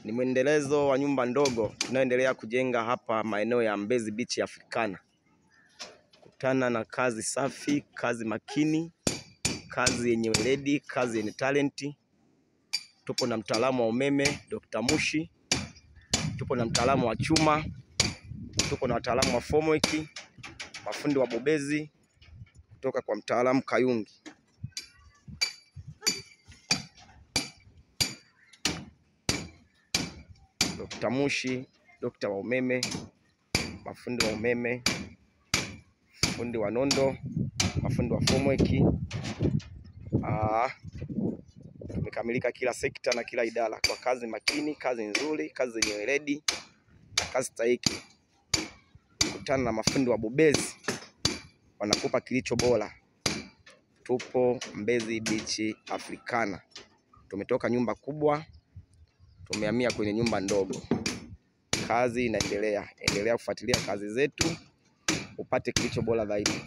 Ni mwendelezo wa nyumba ndogo tunayoendelea kujenga hapa maeneo ya Mbezi Beach Africana. Kutana na kazi safi, kazi makini, kazi yenye weledi, kazi yenye talenti. Tupo na mtaalamu wa umeme Dr. Mushi, tupo na mtaalamu wa chuma, tupo na wataalamu wa formwork, mafundi wa bobezi kutoka kwa mtaalamu Kayungi. Dr. Mushi, dokta wa umeme, mafundi wa umeme, fundi wa nondo, mafundi wa formwork. Tumekamilika kila sekta na kila idara kwa kazi makini, kazi nzuri, kazi yenye weledi, kazi stahiki. Kutana na mafundi wa bobezi, wanakupa kilicho bora. Tupo Mbezi Beach Africana. Tumetoka nyumba kubwa, tumehamia kwenye nyumba ndogo. Kazi inaendelea. Endelea kufuatilia kazi zetu upate kilicho bora zaidi.